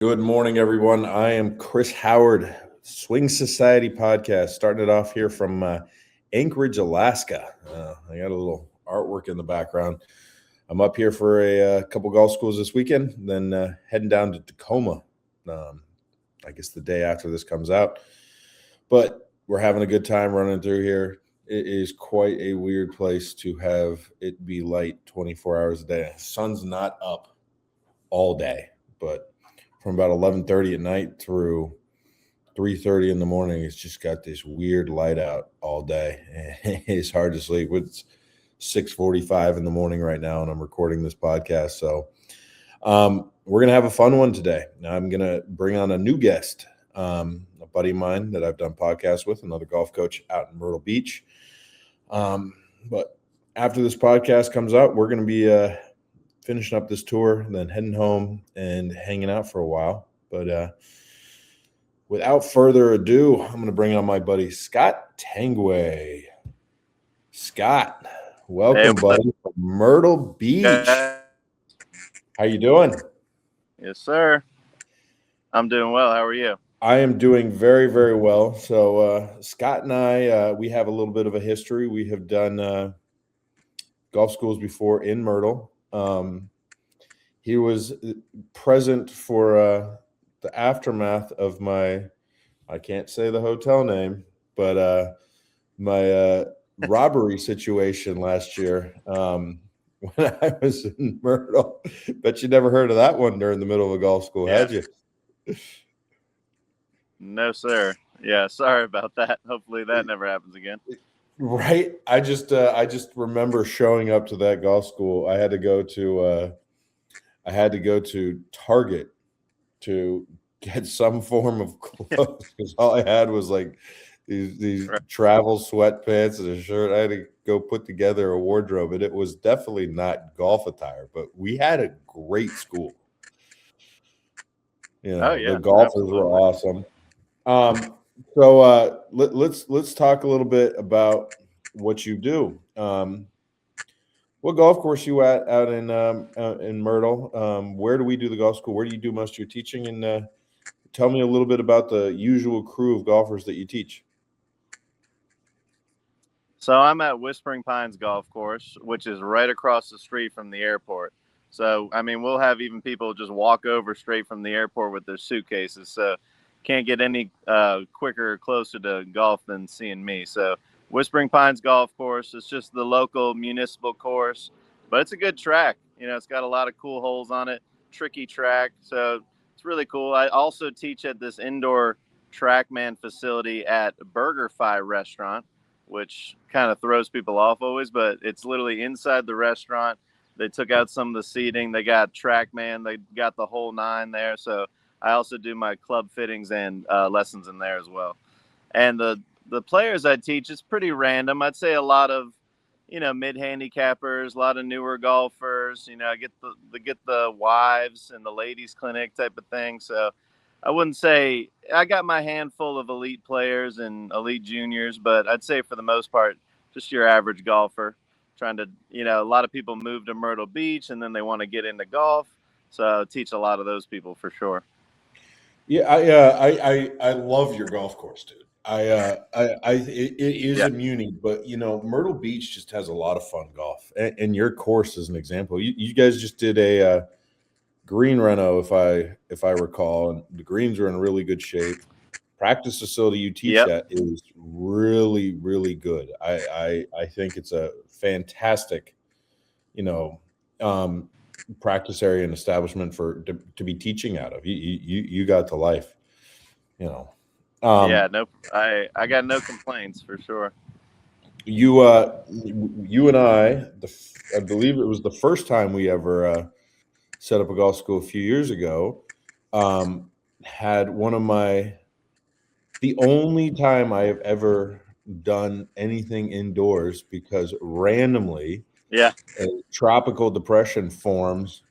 Good morning, everyone. I am Chris Howard, Swing Society Podcast, starting it off here from Anchorage, Alaska. I got a little artwork in the background. I'm up here for a couple golf schools this weekend, then heading down to Tacoma, I guess the day after this comes out. But we're having a good time running through here. It is quite a weird place to have it be light 24 hours a day. Sun's not up all day, but from about 11:30 at night through 3:30 in the morning, it's just got this weird light out all day. It's hard to sleep. It's 6:45 in the morning right now, and I'm recording this podcast. So we're gonna have a fun one today. Now I'm gonna bring on a new guest, a buddy of mine that I've done podcasts with, another golf coach out in Myrtle Beach. But after this podcast comes out, we're gonna be finishing up this tour and then heading home and hanging out for a while. But without further ado, I'm going to bring on my buddy Scott Tanguay. Scott, welcome, buddy, from Myrtle Beach. How you doing? Yes, sir. I'm doing well. How are you? I am doing very, very well. So Scott and I, we have a little bit of a history. We have done golf schools before in Myrtle. He was present for the aftermath of I can't say the hotel name, but my robbery situation last year when I was in Myrtle. Bet you never heard of that one during the middle of a golf school, had you? No, sir. Yeah, sorry about that. Hopefully that never happens again. Right. I just remember showing up to that golf school. I had to go to Target to get some form of clothes because all I had was like these travel sweatpants and a shirt. I had to go put together a wardrobe, and it was definitely not golf attire, but we had a great school. The golfers were awesome. So let's talk a little bit about what you do. What golf course you at out in Myrtle? Where do we do the golf school? Where do you do most of your teaching? And tell me a little bit about the usual crew of golfers that you teach. So I'm at Whispering Pines Golf Course, which is right across the street from the airport. So, I mean, we'll have even people just walk over straight from the airport with their suitcases. So can't get any quicker or closer to golf than seeing me. So Whispering Pines Golf Course, it's just the local municipal course, but it's a good track. It's got a lot of cool holes on it, tricky track. So it's really cool. I also teach at this indoor TrackMan facility at BurgerFi restaurant, which kind of throws people off always, but it's literally inside the restaurant. They took out some of the seating. They got TrackMan. They got the whole nine there. So I also do my club fittings and lessons in there as well. And the players I teach, it's pretty random. I'd say a lot of, mid-handicappers, a lot of newer golfers. I get the wives and the ladies clinic type of thing. So I wouldn't say I got my handful of elite players and elite juniors, but I'd say for the most part, just your average golfer trying to, a lot of people move to Myrtle Beach and then they want to get into golf. So I teach a lot of those people for sure. Yeah, I love your golf course, dude. It is a muni, but Myrtle Beach just has a lot of fun golf, and your course is an example. You guys just did a green reno, if I recall, and the greens are in really good shape. Practice facility you teach at is really, really good. I think it's a fantastic, practice area and establishment to be teaching out of. You got to life, I got no complaints for sure. You and I believe it was the first time we ever set up a golf school a few years ago. Had the only time I have ever done anything indoors because randomly a tropical depression forms.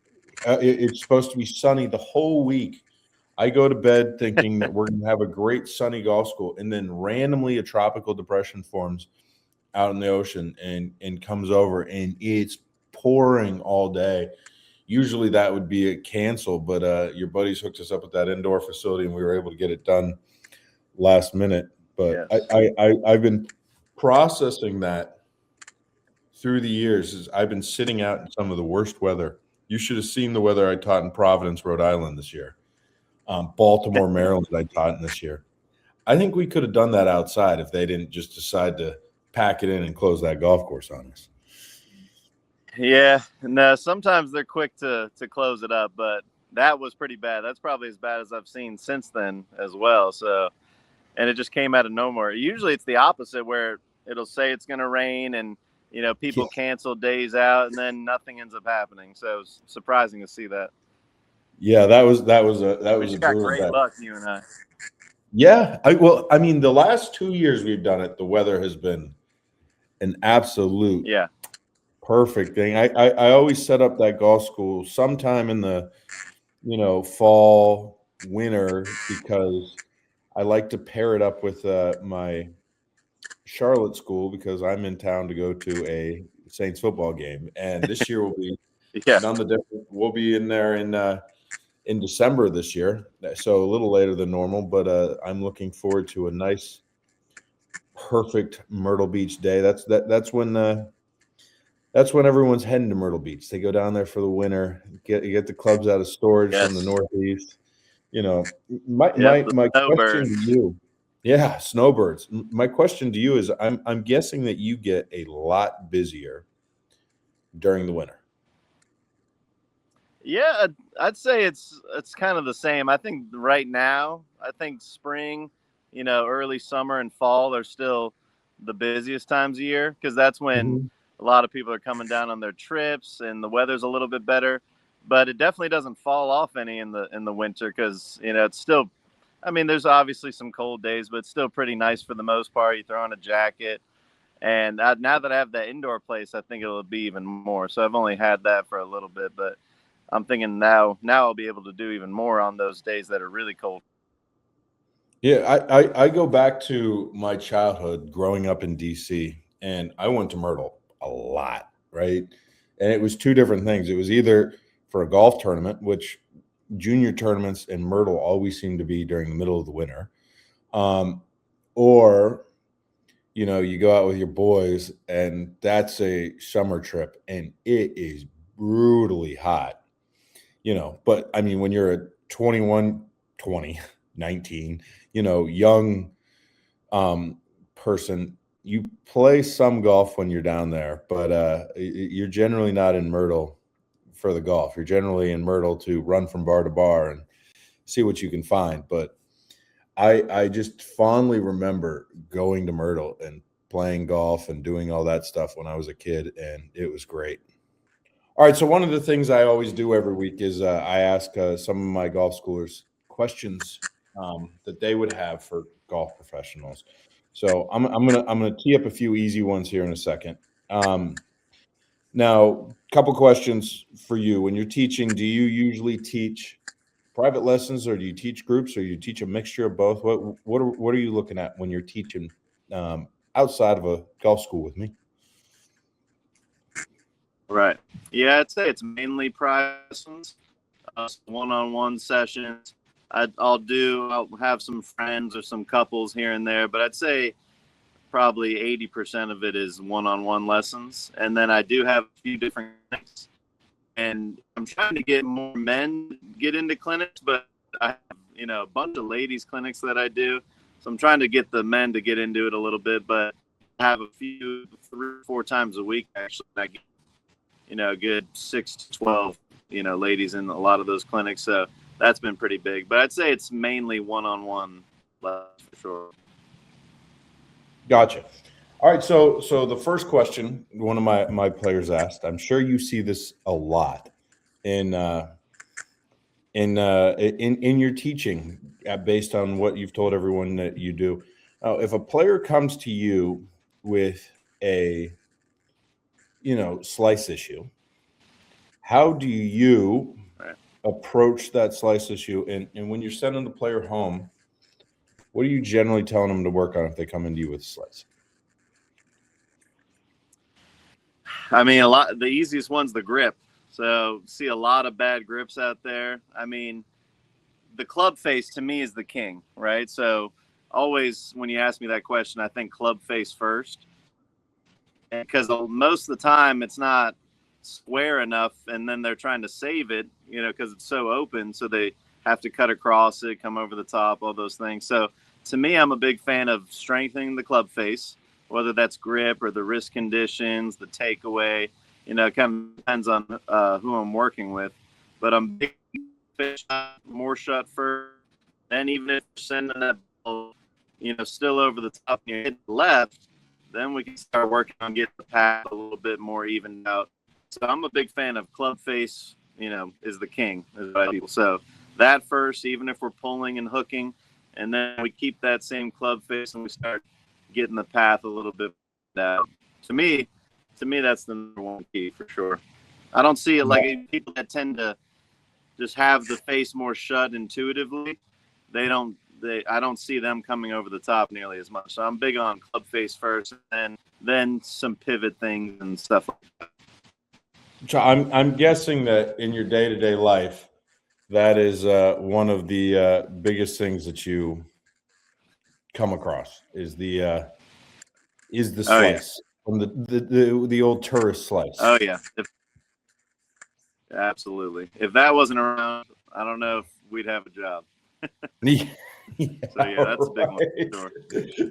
It's supposed to be sunny the whole week. I go to bed thinking that we're going to have a great sunny golf school, and then randomly a tropical depression forms out in the ocean and comes over, and it's pouring all day. Usually that would be a cancel, but your buddies hooked us up with that indoor facility, and we were able to get it done last minute. But Yes. I've been processing that through the years. Is I've been sitting out in some of the worst weather. You should have seen the weather I taught in Providence, Rhode Island this year. Baltimore, Maryland, I taught in this year. I think we could have done that outside if they didn't just decide to pack it in and close that golf course on us. Yeah, no, sometimes they're quick to close it up, but that was pretty bad. That's probably as bad as I've seen since then as well. So, and it just came out of nowhere. Usually it's the opposite, where it'll say it's going to rain and, people cancel days out, and then nothing ends up happening. So it's surprising to see that. Yeah, that was But a you got brutal great day. luck, you and I. Yeah, I mean, the last 2 years we've done it, the weather has been an absolute perfect thing. I always set up that golf school sometime in the fall, winter, because I like to pair it up with my Charlotte school, because I'm in town to go to a Saints football game, and this year will be none the different. We'll be in there in December this year, so a little later than normal, but I'm looking forward to a nice, perfect Myrtle Beach day. That's when everyone's heading to Myrtle Beach. They go down there for the winter, get the clubs out of storage from the Northeast. My question to you, snowbirds. My question to you is, I'm guessing that you get a lot busier during the winter. Yeah, I'd say it's kind of the same. I think right now, spring, early summer and fall are still the busiest times of year, because that's when a lot of people are coming down on their trips and the weather's a little bit better. But it definitely doesn't fall off any in the winter, because it's still, I mean, there's obviously some cold days, but it's still pretty nice for the most part. You throw on a jacket. And now that I have that indoor place, I think it'll be even more. So I've only had that for a little bit, but I'm thinking now I'll be able to do even more on those days that are really cold. Yeah, I go back to my childhood growing up in DC, and I went to Myrtle a lot, right? And it was two different things. It was either for a golf tournament, which junior tournaments in Myrtle always seem to be during the middle of the winter, or you go out with your boys, and that's a summer trip, and it is brutally hot. But I mean, when you're a 21, 20, 19, young person, you play some golf when you're down there, but you're generally not in Myrtle for the golf. You're generally in Myrtle to run from bar to bar and see what you can find. But I just fondly remember going to Myrtle and playing golf and doing all that stuff when I was a kid, and it was great. All right, so one of the things I always do every week is I ask some of my golf schoolers questions that they would have for golf professionals. So I'm gonna tee up a few easy ones here in a second. Now, a couple questions for you. When you're teaching, do you usually teach private lessons, or do you teach groups, or you teach a mixture of both? What are you looking at when you're teaching outside of a golf school with me? Right. Yeah, I'd say it's mainly private lessons, one-on-one sessions. I'll have some friends or some couples here and there, but I'd say probably 80% of it is one-on-one lessons. And then I do have a few different clinics, and I'm trying to get more men get into clinics, but I have, a bunch of ladies clinics that I do. So I'm trying to get the men to get into it a little bit, but I have a few 3 or 4 times a week, actually. I get, a good 6 to 12, ladies in a lot of those clinics. So that's been pretty big, but I'd say it's mainly one-on-one for sure. Gotcha. All right. So the first question one of my players asked, I'm sure you see this a lot in your teaching, based on what you've told everyone that you do. If a player comes to you with a slice issue, how do you approach that slice issue? And when you're sending the player home, what are you generally telling them to work on if they come into you with a slice? I mean, the easiest one's the grip. So see a lot of bad grips out there. I mean, the club face to me is the king, right? So always when you ask me that question, I think club face first, because most of the time it's not square enough, and then they're trying to save it, because it's so open, so they have to cut across it, come over the top, all those things. So to me, I'm a big fan of strengthening the club face, whether that's grip or the wrist conditions, the takeaway. It kind of depends on who I'm working with, but I'm big shot, more shot first. Then even if you're sending that ball, still over the top and you hit the left, then we can start working on getting the path a little bit more evened out. So I'm a big fan of club face, is the king. So that first, even if we're pulling and hooking, and then we keep that same club face and we start getting the path a little bit out. To me, that's the number one key for sure. I don't see it like people that tend to just have the face more shut intuitively. I don't see them coming over the top nearly as much. So I'm big on club face first, and then some pivot things and stuff like that. So I'm guessing that in your day-to-day life, that is one of the biggest things that you come across is the slice from the old tourist slice. Oh yeah, absolutely. If that wasn't around, I don't know if we'd have a job. Yeah, so yeah, that's a big one for sure.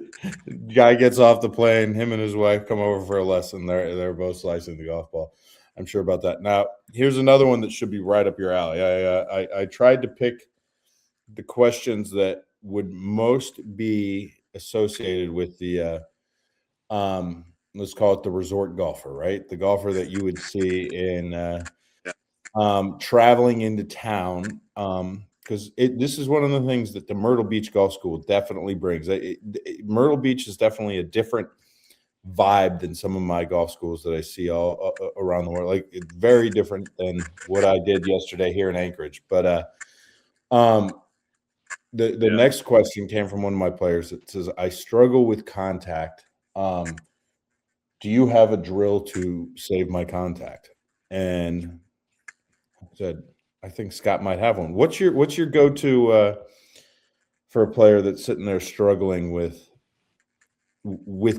Guy gets off the plane, him and his wife come over for a lesson. They're both slicing the golf ball. I'm sure about that. Now, here's another one that should be right up your alley. I tried to pick the questions that would most be associated with the let's call it the resort golfer, right? The golfer that you would see in traveling into town. Because this is one of the things that the Myrtle Beach Golf School definitely brings. Myrtle Beach is definitely a different vibe than some of my golf schools that I see all around the world. Like, it's very different than what I did yesterday here in Anchorage. But the next question came from one of my players that says, I struggle with contact. Do you have a drill to save my contact? And I said, I think Scott might have one. What's your go-to for a player that's sitting there struggling with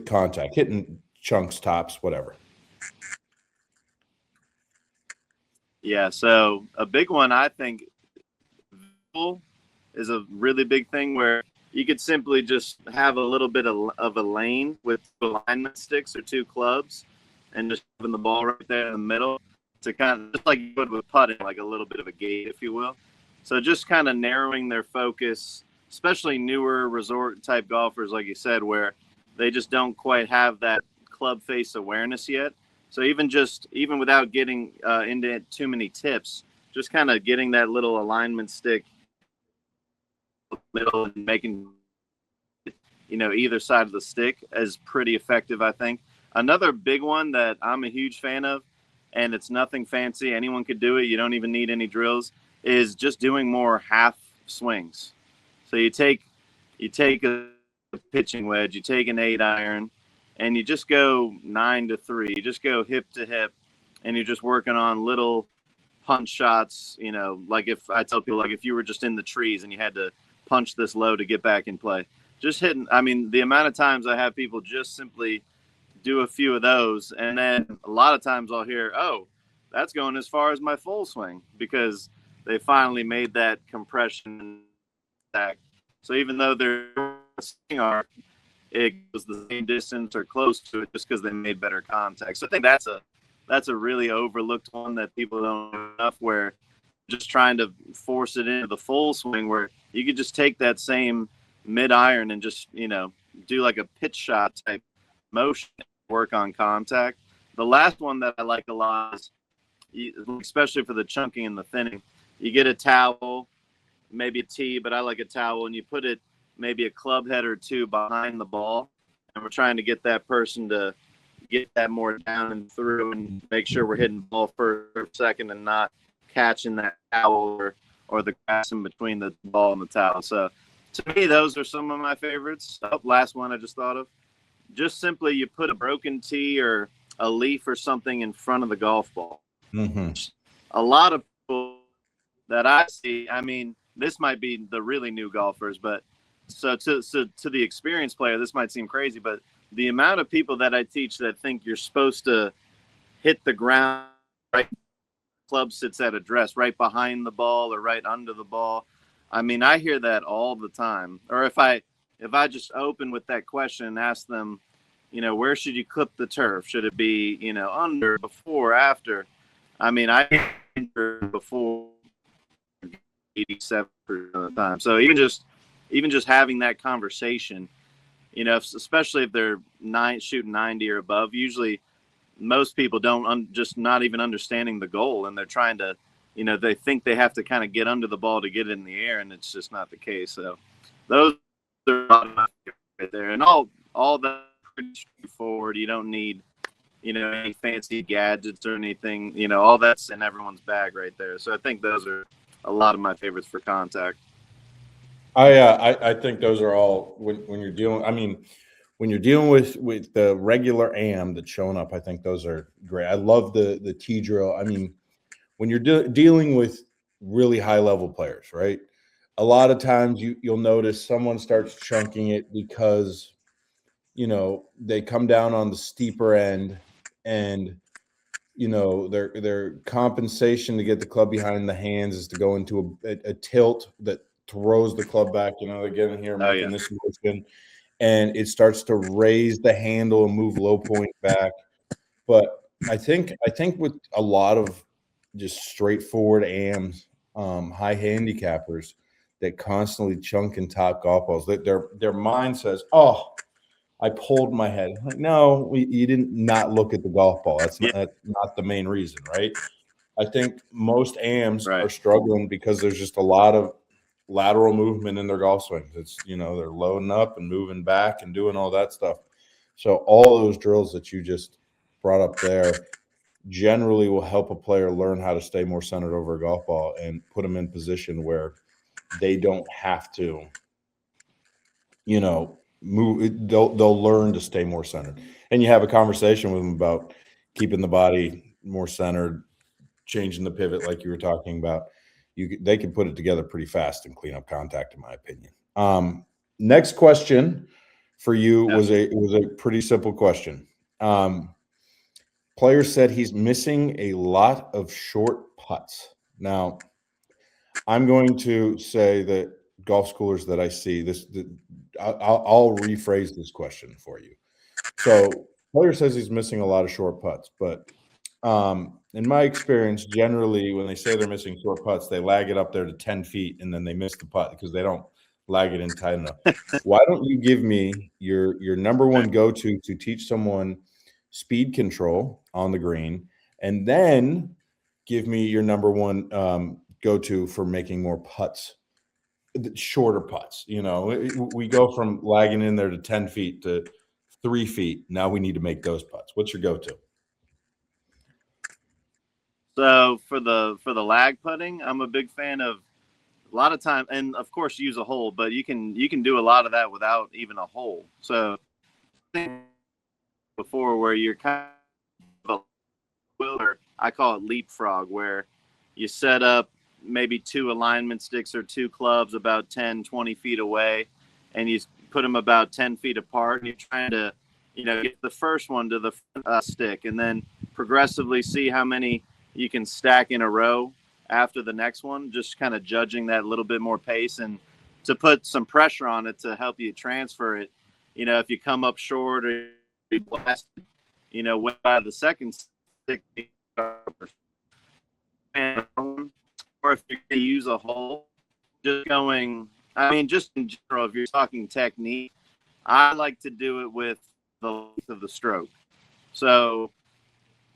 contact, hitting chunks, tops, whatever? Yeah, so a big one, I think, is a really big thing where you could simply just have a little bit of a lane with alignment sticks or two clubs and just having the ball right there in the middle to kind of, just like you would with putting, like a little bit of a gate, if you will. So just kind of narrowing their focus, especially newer resort type golfers, like you said, where they just don't quite have that club face awareness yet. So even without getting into too many tips, just kind of getting that little alignment stick middle and making either side of the stick is pretty effective, I think. Another big one that I'm a huge fan of, and it's nothing fancy, anyone could do it, you don't even need any drills, is just doing more half swings. So you take a pitching wedge, you take an 8-iron, and you just go 9-3, you just go hip to hip, and you're just working on little punch shots. Like if I tell people, like if you were just in the trees and you had to punch this low to get back in play, just hitting. I mean, the amount of times I have people just simply do a few of those, and then a lot of times I'll hear, oh, that's going as far as my full swing, because they finally made that compression back. So even though their swing arc, it was the same distance or close to it, just because they made better contact. So I think that's a really overlooked one that people don't know enough, where just trying to force it into the full swing, where you could just take that same mid-iron and just do like a pitch shot type motion, work on contact. The last one that I like a lot is, especially for the chunking and the thinning, you get a towel, maybe a tee, but I like a towel, and you put it maybe a club head or two behind the ball, and we're trying to get that person to get that more down and through and make sure we're hitting the ball first or second and not catching that towel or the grass in between the ball and the towel. So to me, those are some of my favorites. Last one I just thought of. Just simply, you put a broken tee or a leaf or something in front of the golf ball. Mm-hmm. a lot of people that I see, I mean, this might be the really new golfers, but so to the experienced player, this might seem crazy, but the amount of people that I teach that think you're supposed to hit the ground right club sits at address right behind the ball or right under the ball. I mean, I hear that all the time. Or if I just open with that question and ask them, where should you clip the turf? Should it be, under, before, after? I mean, I hear before 87% of the time. So even just having that conversation, especially if they're shooting 90 or above, usually most people don't just not even understanding the goal, and they're trying to, they think they have to kind of get under the ball to get it in the air, and it's just not the case. So those are a lot of my favorites right there, and all that pretty straightforward. You don't need, any fancy gadgets or anything. All that's in everyone's bag right there. So I think those are a lot of my favorites for contact. I think those are all when you're dealing. I mean, when you're dealing with the regular AM that's showing up, I think those are great. I love the T drill. I mean, when you're dealing with really high level players, right? A lot of times you'll notice someone starts chunking it because they come down on the steeper end, and their compensation to get the club behind the hands is to go into a tilt that throws the club back. They're getting here making this motion, and it starts to raise the handle and move low point back. But I think with a lot of just straightforward AMs, high handicappers that constantly chunk and top golf balls, that their mind says, "Oh, I pulled my head." Like, no, you didn't not look at the golf ball. That's not the main reason, right? I think most AMs are struggling because there's just a lot of lateral movement in their golf swings. It's, they're loading up and moving back and doing all that stuff. So all those drills that you just brought up there generally will help a player learn how to stay more centered over a golf ball and put them in position where they don't have to, move. They'll learn to stay more centered. And you have a conversation with them about keeping the body more centered, changing the pivot like you were talking about. They can put it together pretty fast and clean up contact, in my opinion. Next question for you was a pretty simple question. Player said he's missing a lot of short putts. Now, I'm going to say that golf schoolers that I see I'll rephrase this question for you. So, player says he's missing a lot of short putts, but in my experience, generally when they say they're missing short putts, they lag it up there to 10 feet and then they miss the putt because they don't lag it in tight enough. Why don't you give me your number one go-to to teach someone speed control on the green, and then give me your number one go-to for making more putts, shorter putts. We go from lagging in there to 10 feet to 3 feet. Now we need to make those putts. What's your go-to? So for the lag putting, I'm a big fan of a lot of time, and of course use a hole, but you can do a lot of that without even a hole. So before where you're kind of or I call it leapfrog, where you set up maybe 2 alignment sticks or 2 clubs about 10, 20 feet away, and you put them about 10 feet apart, and you're trying to, get the first one to the front stick, and then progressively see how many you can stack in a row after the next one, just kind of judging that a little bit more pace and to put some pressure on it to help you transfer it. If you come up short or you blast, by the second stick, or if you're going to use a hole, just going, just in general, if you're talking technique, I like to do it with the length of the stroke. So,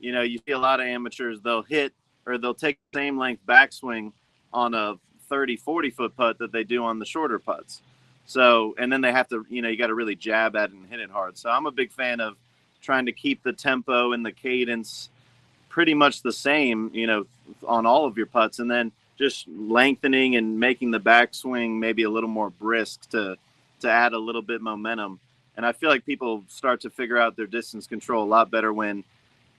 you see a lot of amateurs, they'll hit or they'll take the same length backswing on a 30, 40-foot putt that they do on the shorter putts. So, and then they have to, you got to really jab at it and hit it hard. So I'm a big fan of trying to keep the tempo and the cadence pretty much the same, on all of your putts, and then just lengthening and making the backswing maybe a little more brisk to add a little bit momentum. And I feel like people start to figure out their distance control a lot better when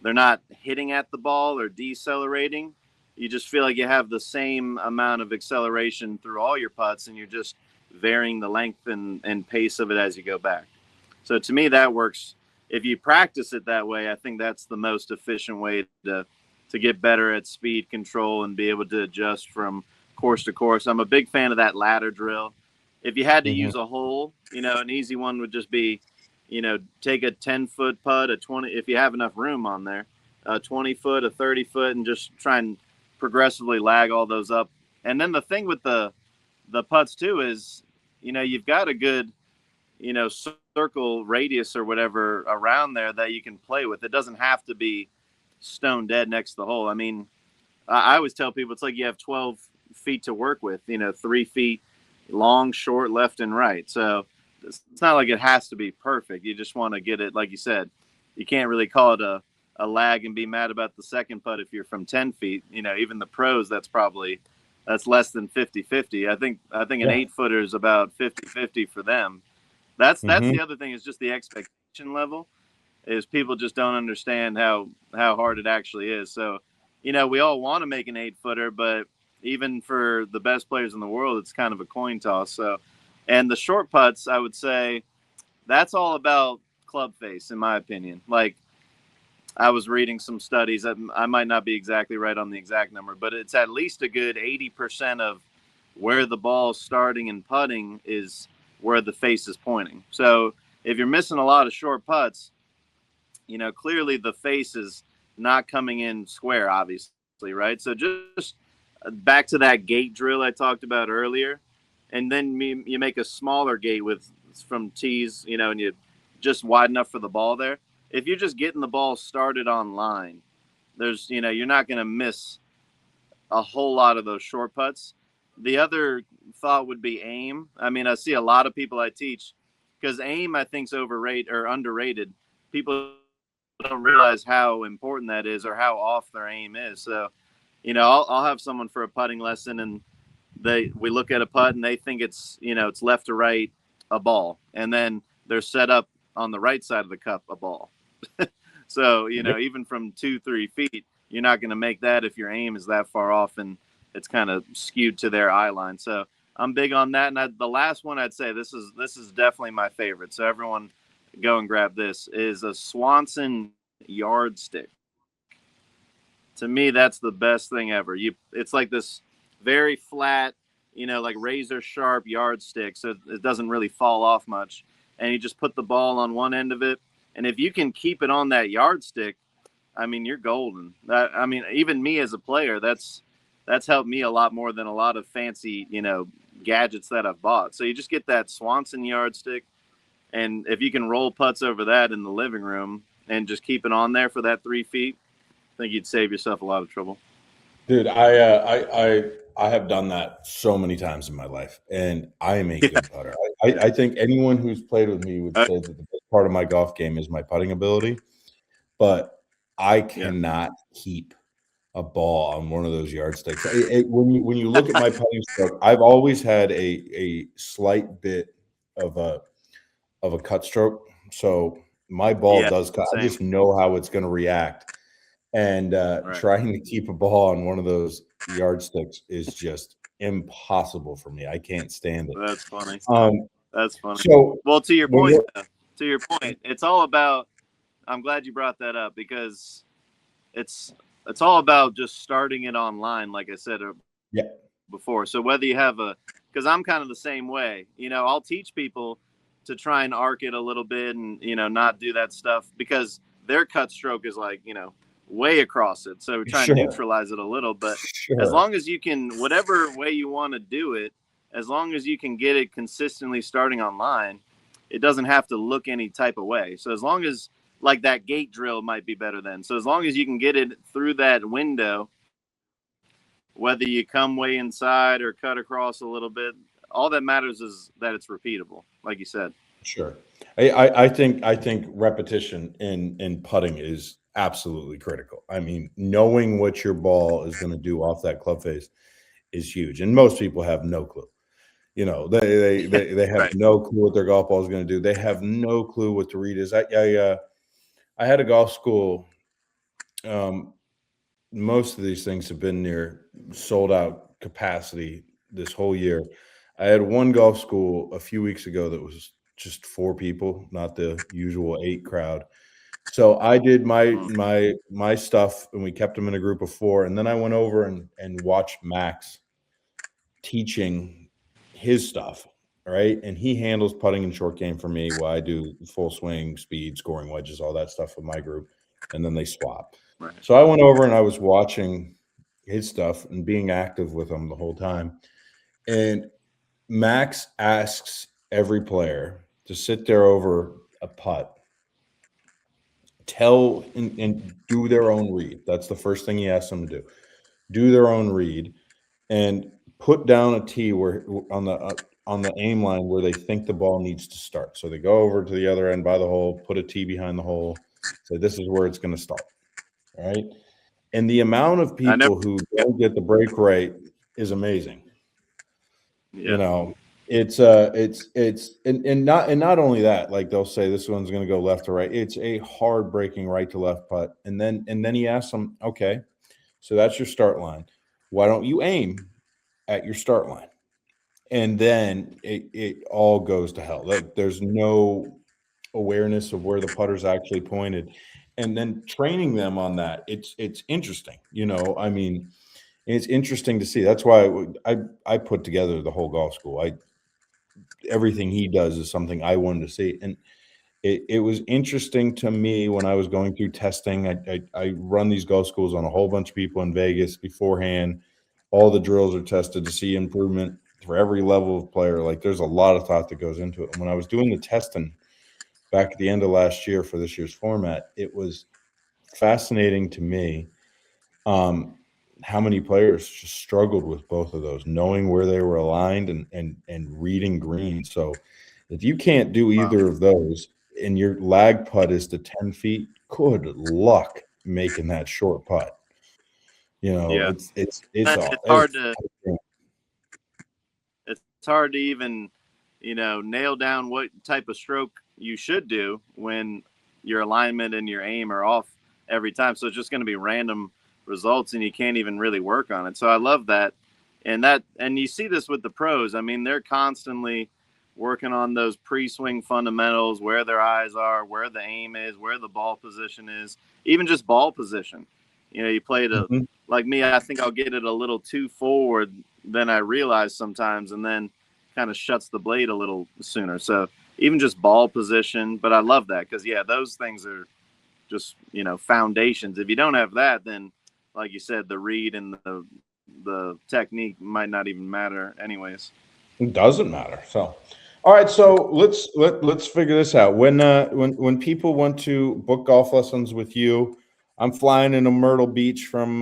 they're not hitting at the ball or decelerating, you just feel like you have the same amount of acceleration through all your putts, and you're just varying the length and pace of it as you go back. So to me, that works. If you practice it that way, I think that's the most efficient way to get better at speed control and be able to adjust from course to course. I'm a big fan of that ladder drill. If you had to use a hole, an easy one would just be, take a 10-foot putt, a 20, if you have enough room on there, a 20-foot, a 30-foot, and just try and progressively lag all those up. And then the thing with the putts too is, you've got a good, circle radius or whatever around there that you can play with. It doesn't have to be stone dead next to the hole. I mean, I always tell people it's like you have 12 feet to work with, 3 feet long, short, left and right. So it's not like it has to be perfect. You just want to get it, like you said, you can't really call it a lag and be mad about the second putt if you're from 10 feet. Even the pros, that's less than 50-50. I think an 8-footer is about 50-50 for them. That's the other thing, is just the expectation level, is people just don't understand how hard it actually is. So, we all want to make an 8-footer, but even for the best players in the world, it's kind of a coin toss. So, and the short putts, I would say that's all about club face, in my opinion. Like, I was reading some studies that I might not be exactly right on the exact number, but it's at least a good 80% of where the ball's starting and putting is where the face is pointing. So if you're missing a lot of short putts, clearly the face is not coming in square, obviously, right? So just back to that gate drill I talked about earlier, and then you make a smaller gate from tees, and you just wide enough for the ball there. If you're just getting the ball started on line, there's, you're not going to miss a whole lot of those short putts. The other thought would be aim. I mean, I see a lot of people I teach, because aim, I think, is overrated or underrated. People don't realize how important that is, or how off their aim is. So, I'll have someone for a putting lesson, and we look at a putt and they think it's, it's left to right a ball, and then they're set up on the right side of the cup a ball. So, even from 2-3 feet, you're not going to make that if your aim is that far off and it's kind of skewed to their eye line. So I'm big on that. And the last one I'd say, this is definitely my favorite. So everyone go and grab this, is a Swanson yardstick. To me, that's the best thing ever. It's like this very flat, like razor sharp yardstick, so it doesn't really fall off much. And you just put the ball on one end of it. And if you can keep it on that yardstick, I mean, you're golden. I mean, even me as a player, that's helped me a lot more than a lot of fancy, gadgets that I've bought. So you just get that Swanson yardstick, and if you can roll putts over that in the living room and just keep it on there for that 3 feet, I think you'd save yourself a lot of trouble. Dude, I have done that so many times in my life, and I am a good putter. I think anyone who's played with me would say that the best part of my golf game is my putting ability, but I cannot keep a ball on one of those yardsticks. When you look at my putting stroke, I've always had a slight bit of a cut stroke, so my ball does cut. I just know how it's going to react. And trying to keep a ball on one of those yardsticks is just impossible for me. I can't stand it. That's funny. That's funny. So, well, to your point, it's all about. I'm glad you brought that up, because it's all about just starting it online, like I said before. So whether you have because I'm kind of the same way. I'll teach people to try and arc it a little bit and not do that stuff, because their cut stroke is like way across it. So try and neutralize it a little, but as long as you can, whatever way you want to do it, as long as you can get it consistently starting online, it doesn't have to look any type of way. So as long as, like, that gate drill might be better then. So as long as you can get it through that window, whether you come way inside or cut across a little bit, all that matters is that it's repeatable, like you said. Sure. I think repetition in putting is absolutely critical. I mean, knowing what your ball is going to do off that club face is huge, and most people have no clue. They have no clue what their golf ball is going to do. They have no clue what the read is. I had a golf school most of these things have been near sold out capacity this whole year. I had one golf school a few weeks ago that was just 4 people, not the usual 8 crowd. So I did my stuff, and we kept them in a group of 4, and then I went over and watched Max teaching his stuff, right? And he handles putting and short game for me while I do full swing, speed, scoring wedges, all that stuff with my group, and then they swap. Right. So I went over and I was watching his stuff and being active with him the whole time. And Max asks every player to sit there over a putt, tell and do their own read. That's the first thing he asks them to do. Do their own read and put down a tee where on the aim line where they think the ball needs to start. So they go over to the other end by the hole, put a tee behind the hole, say this is where it's going to start. All right. And the amount of people who don't get the break right is amazing. Yeah. You know, it's not only that, like they'll say this one's going to go left or right. It's a hard breaking right to left putt. And then he asks them, okay, so that's your start line. Why don't you aim at your start line? And then it all goes to hell. Like there's no awareness of where the putter's actually pointed. And then training them on that, it's interesting. You know, I mean, it's interesting to see. That's why I put together the whole golf school. Everything he does is something I wanted to see. And it was interesting to me when I was going through testing. I run these golf schools on a whole bunch of people in Vegas beforehand. All the drills are tested to see improvement for every level of player. Like there's a lot of thought that goes into it. And when I was doing the testing back at the end of last year for this year's format, it was fascinating to me how many players just struggled with both of those, knowing where they were aligned and reading green. So if you can't do either of those and your lag putt is to 10 feet, good luck making that short putt. You know, it's hard to even, nail down what type of stroke you should do when your alignment and your aim are off every time. So it's just going to be random results and you can't even really work on it. So I love that. And you see this with the pros. I mean, they're constantly working on those pre-swing fundamentals, where their eyes are, where the aim is, where the ball position is, even just ball position. You play it like me, I think I'll get it a little too forward than I realize sometimes, and then kind of shuts the blade a little sooner. So even just ball position, but I love that because, those things are just, foundations. If you don't have that, then like you said, the read and the technique might not even matter anyways. It doesn't matter. So, all right. So let's figure this out. When people want to book golf lessons with you, I'm flying into Myrtle Beach from,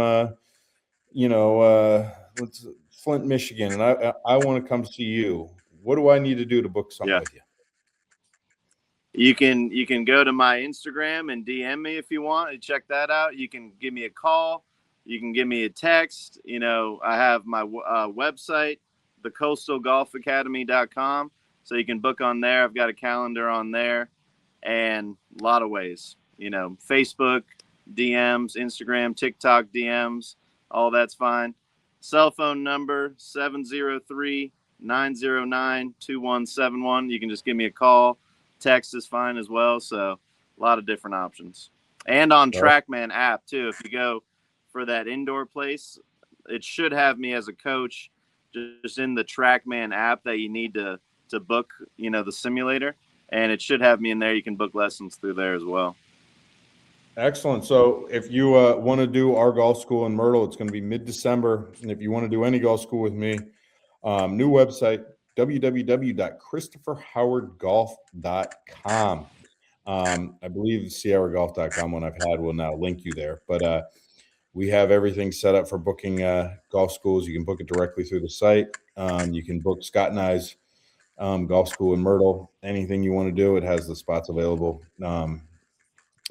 Flint, Michigan, and I want to come see you. What do I need to do to book something with you? You can go to my Instagram and DM me if you want and check that out. You can give me a call. You can give me a text. I have my website, thecoastalgolfacademy.com. So you can book on there. I've got a calendar on there and a lot of ways, Facebook, DMs, Instagram, TikTok DMs, all that's fine. Cell phone number 703-909-2171. You can just give me a call. Text is fine as well. So a lot of different options. And on TrackMan app too. If you go for that indoor place, it should have me as a coach just in the TrackMan app that you need to book, the simulator. And it should have me in there. You can book lessons through there as well. Excellent. So if you want to do our golf school in Myrtle, it's going to be mid-December. And if you want to do any golf school with me, new website, www.christopherhowardgolf.com. I believe sierragolf.com one I've had will now link you there. But we have everything set up for booking golf schools. You can book it directly through the site. You can book Scott and I's golf school in Myrtle. Anything you want to do, it has the spots available.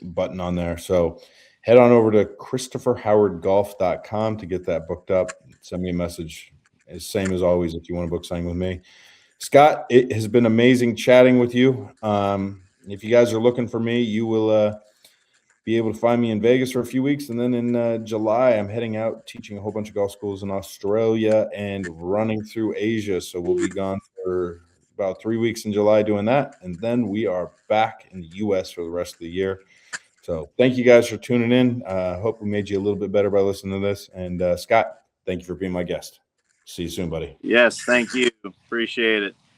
Button on there. So head on over to christopherhowardgolf.com to get that booked up. Send me a message. It's same as always if you want to book something with me. Scott, it has been amazing chatting with you. If you guys are looking for me, you will be able to find me in Vegas for a few weeks. And then in July, I'm heading out teaching a whole bunch of golf schools in Australia and running through Asia. So we'll be gone for about 3 weeks in July doing that. And then we are back in the U.S. for the rest of the year. So thank you guys for tuning in. Hope we made you a little bit better by listening to this. And Scott, thank you for being my guest. See you soon, buddy. Yes, thank you. Appreciate it.